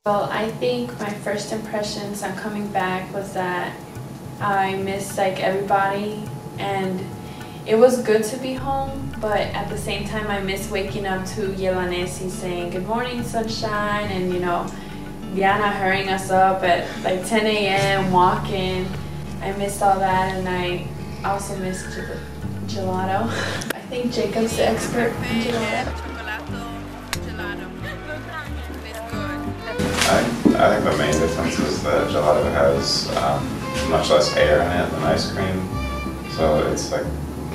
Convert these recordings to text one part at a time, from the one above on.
Well, I think my first impressions on coming back was that I missed like everybody, and it was good to be home, but at the same time I miss waking up to Yelanesi saying good morning sunshine, and you know, Diana hurrying us up at like 10 a.m. walking. I missed all that, and I also missed gelato. I think Jacob's the expert in gelato. I think the main difference is that gelato has much less air in it than ice cream, so it's like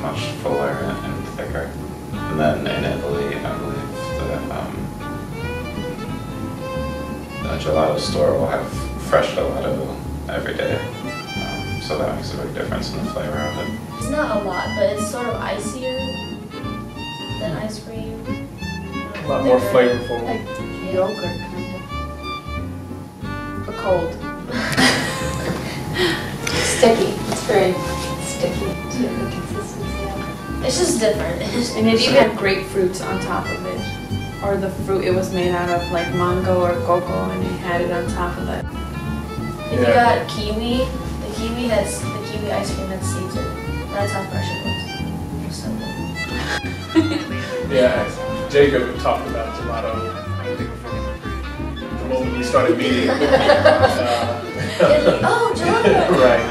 much fuller and thicker. And then in Italy, I believe the gelato store will have fresh gelato every day, so that makes a big difference in the flavor of it. It's not a lot, but it's sort of icier than ice cream. A lot more flavorful. Like yogurt, kind of. But cold. Sticky. It's very sticky to the consistency of it. It's just different. And it even had grapefruits on top of it. Or the fruit, it was made out of like mango or cocoa, and it had it on top of it. If you got kiwi, the kiwi ice cream has seeds in it. That's how fresh it was. So good. Yeah, Jacob talked about gelato, I think, from the moment we started meeting. Oh, gelato! Right.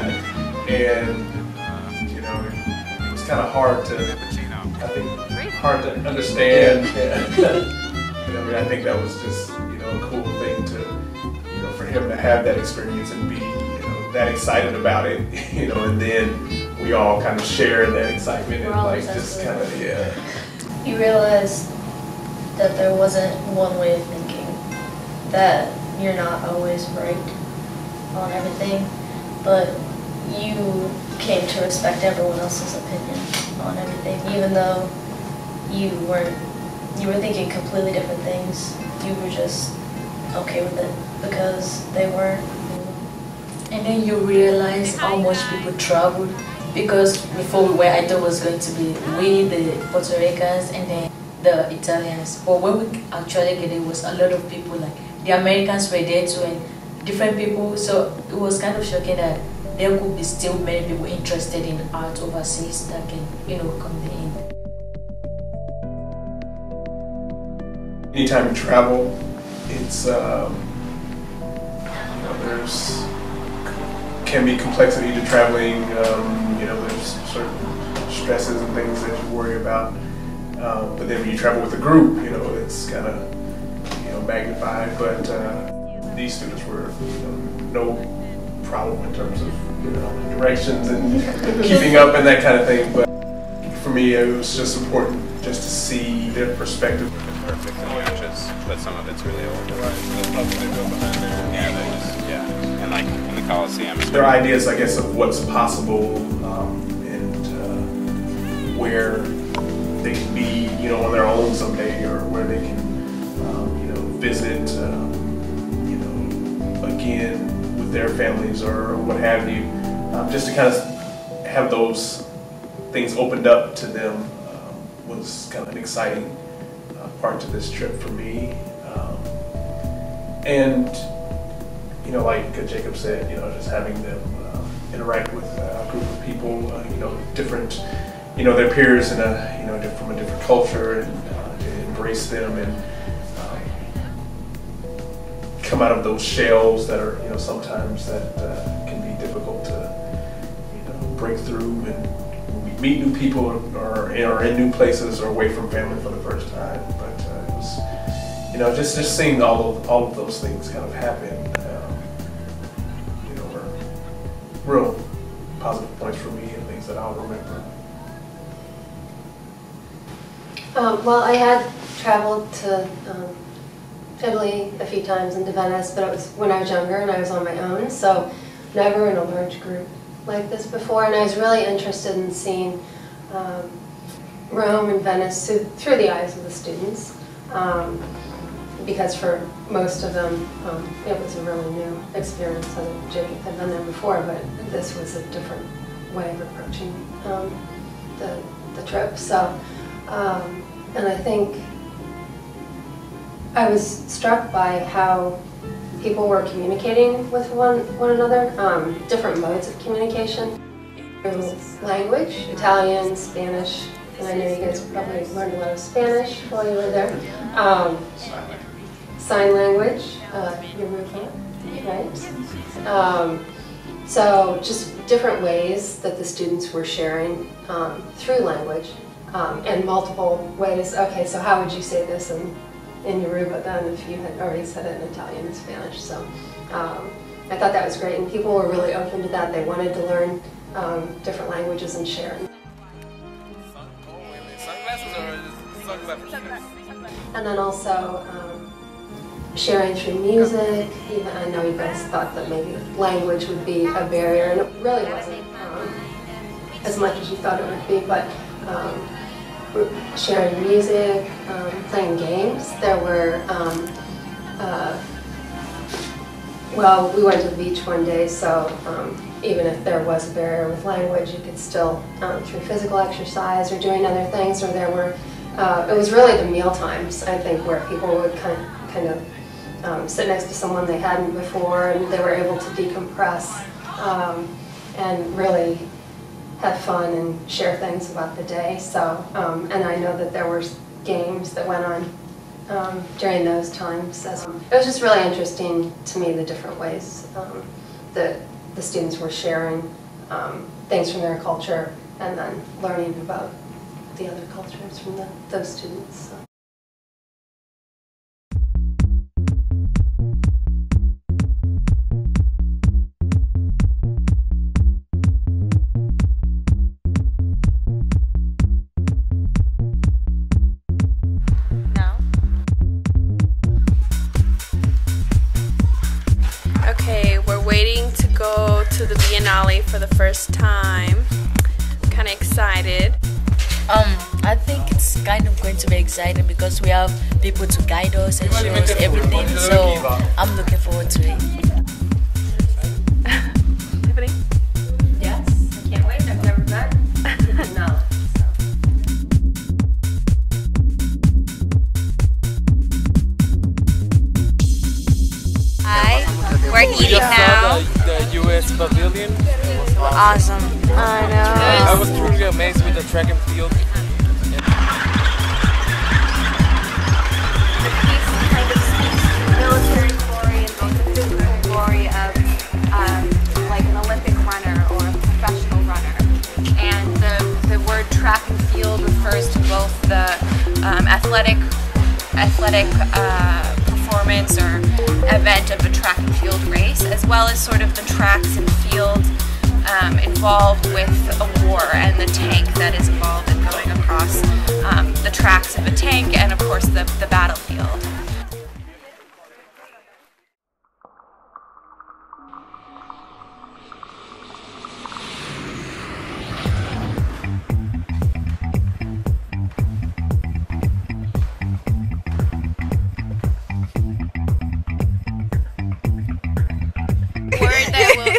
And, you know, it was kind of hard to, I think, hard to understand. I mean, I think that was just, you know, a cool thing to, you know, for him to have that experience and be, you know, that excited about it, you know, and then we all kind of share that excitement and like just kind of, yeah. You realize that there wasn't one way of thinking, that you're not always right on everything, but you came to respect everyone else's opinion on everything, even though you were thinking completely different things. You were just okay with it because they were. And then you realize how much people traveled, because before we went, I thought it was going to be we, the Puerto Ricans, and then the Italians. But when we actually get it, was a lot of people, like the Americans were there too, and different people. So it was kind of shocking that there could be still many people interested in art overseas that can, you know, come in. Anytime you travel, it's, you know, there's can be complexity to traveling. You know, there's certain stresses and things that you worry about. But then when you travel with a group, you know, it's kind of, you know, magnified. But these students were, you know, no problem in terms of, you know, directions and keeping up and that kind of thing. But for me, it was just important just to see their perspective. Perfect in the arches, but some of it's really old. Right. Yeah, they just, yeah. And like in the Coliseum. Their ideas, I guess, of what's possible and where they can be, you know, on their own someday, or where they can, you know, visit, you know, again with their families or what have you, just to kind of have those things opened up to them was kind of an exciting part to this trip for me. And, you know, like Jacob said, you know, just having them interact with a group of people, you know, different, you know, their peers in a, you know, from a different culture, and to embrace them and come out of those shells that are, you know, sometimes that can be difficult to, you know, break through. And when we meet new people or in new places or away from family for the first time. But it was, you know, just seeing all of those things kind of happen, you know, were real positive points for me and things that I'll remember. Well, I had traveled to Italy a few times and to Venice, but it was when I was younger and I was on my own, so never in a large group like this before, and I was really interested in seeing Rome and Venice through the eyes of the students, because for most of them it was a really new experience. Jacob had been there before, but this was a different way of approaching the trip. So, and I think I was struck by how people were communicating with one another, different modes of communication. Language, Italian, Spanish, and I know you guys probably learned a lot of Spanish while you were there. Sign language, Yoruba, right? So just different ways that the students were sharing through language, and multiple ways. Okay, so how would you say this in Yoruba then if you had already said it in Italian and Spanish? So I thought that was great, and people were really open to that. They wanted to learn different languages and share. And then also sharing through music. Even I know you guys thought that maybe language would be a barrier, and it really wasn't as much as you thought it would be. But sharing music, playing games. There were, well, we went to the beach one day, so even if there was a barrier with language, you could still, through physical exercise or doing other things, or there were, it was really the meal times, I think, where people would kind of sit next to someone they hadn't before, and they were able to decompress and really have fun and share things about the day. So, and I know that there were games that went on during those times. It was just really interesting to me, the different ways that the students were sharing things from their culture and then learning about the other cultures from those students. So. Okay, we're waiting to go to the Biennale for the first time. I'm kind of excited. I think it's kind of going to be exciting because we have people to guide us and show us everything. So I'm looking forward to it. Tiffany? Yes, I can't wait. I've never met. No. Hi, we're eating now. The US pavilion. Awesome. I know. I was truly amazed with the track and field. The piece kind of speaks to the military glory and both the physical glory of like an Olympic runner or a professional runner. And the word track and field refers to both the athletic performance or event of a track and field race, as well as sort of the tracks and field involved with a war and the tank that is involved in going across the tracks of a tank and of course the battlefield.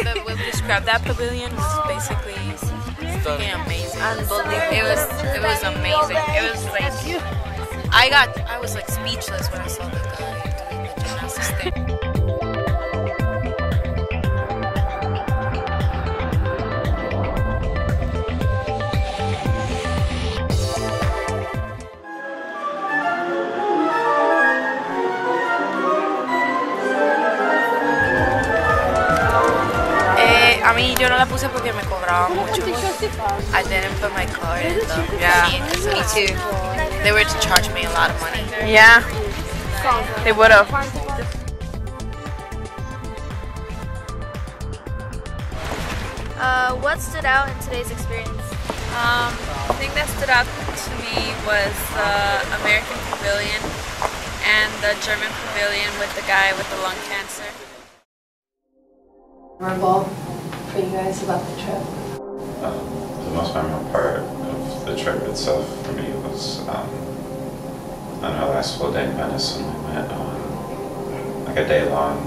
That will describe that pavilion was basically amazing. Unbelievable. It was amazing. It was like I was like speechless when I saw the guy doing the gymnastics thing. A mí yo no la puse porque me cobraban mucho. I didn't put my card in them. Yeah, me too. They were to charge me a lot of money. Yeah, they would have. What stood out in today's experience? The thing that stood out to me was the American Pavilion and the German Pavilion with the guy with the lung cancer. Memorable for you guys about the trip? The most memorable part of the trip itself for me was on our last full day in Venice when we went on like a day-long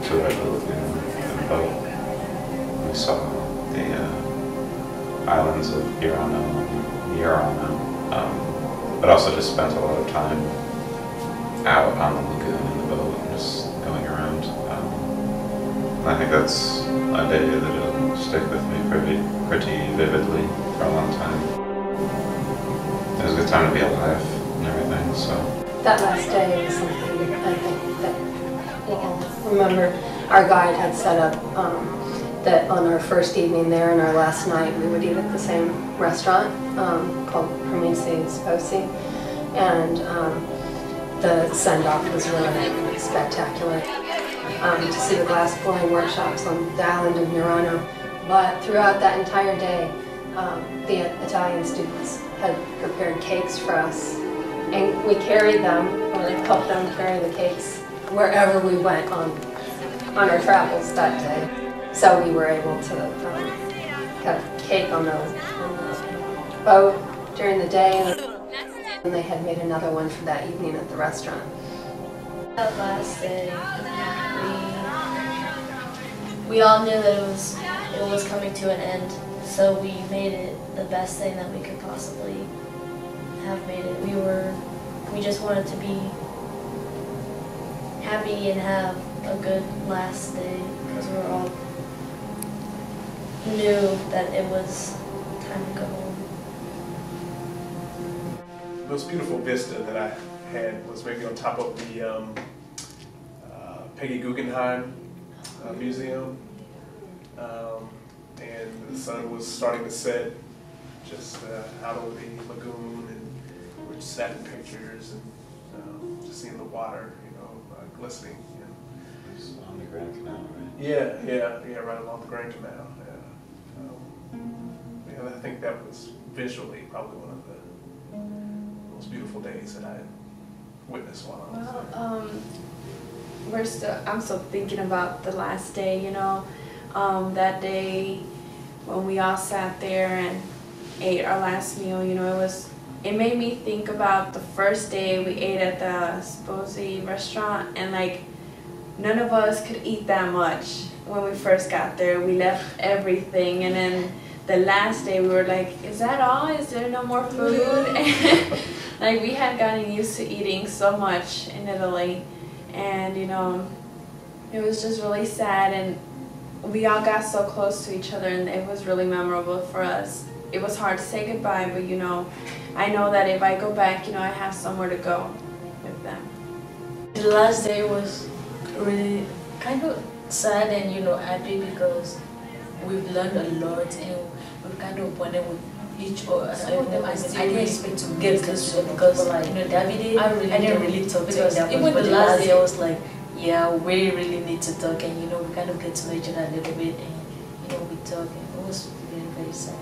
tour of the lagoon in a boat. We saw the islands of Murano, but also just spent a lot of time out on the lagoon in the boat and just going around. I think that's a day that will stick with me pretty vividly for a long time. It was a good time to be alive and everything, so. That last day was something I think that we all remember. Our guide had set up that on our first evening there and our last night we would eat at the same restaurant called Rome and Venice, and the send-off was really spectacular. To see the glass blowing workshops on the island of Murano. But throughout that entire day, the Italian students had prepared cakes for us, and we carried them, or helped them carry the cakes wherever we went on our travels that day. So we were able to have cake on the boat during the day, and they had made another one for that evening at the restaurant. That last day, we all knew that it was coming to an end, so we made it the best thing that we could possibly have made it. We just wanted to be happy and have a good last day because we were all knew that it was time to go home. The most beautiful vista that I had was maybe on top of the Peggy Guggenheim Museum, and the sun was starting to set just out over the lagoon, and we just sat in pictures and just seeing the water, glistening. It was on the Grand Canal, right? Yeah, right along the Grand Canal. Yeah, I think that was visually probably one of the most beautiful days that I witnessed while I was there. I'm still thinking about the last day, that day when we all sat there and ate our last meal, it made me think about the first day we ate at the Sposi restaurant, and none of us could eat that much when we first got there. We left everything, and then the last day we were like, is that all? Is there no more food? And we had gotten used to eating so much in Italy. And it was just really sad, and we all got so close to each other, and it was really memorable for us. It was hard to say goodbye, but I know that if I go back, I have somewhere to go with them. The last day was really kind of sad and happy because we've learned a lot, and we've kind of bonded with each other. I didn't expect to get close to them because Davide, I didn't really talk to him that much, but the last day I was like, yeah, we really need to talk, and we kind of get to know each other a little bit, and we talk, and it was very, very sad.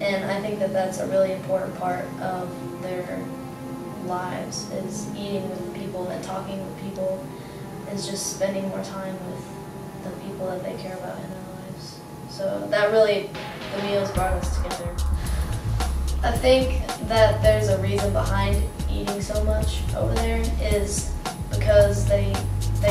And I think that that's a really important part of their lives, is eating with people and talking with people, is just spending more time with the people that they care about in their lives. So that really, the meals brought us together. I think that there's a reason behind eating so much over there, is because they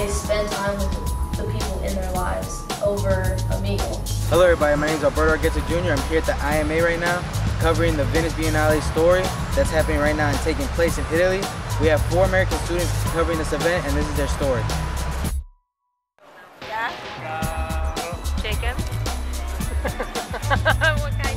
spend time with the people in their lives over a meal. Hello everybody, my name is Alberto Argueta Jr. I'm here at the IMA right now, covering the Venice Biennale story that's happening right now and taking place in Italy. We have 4 American students covering this event, and this is their story. Yeah? Chicken? What kind?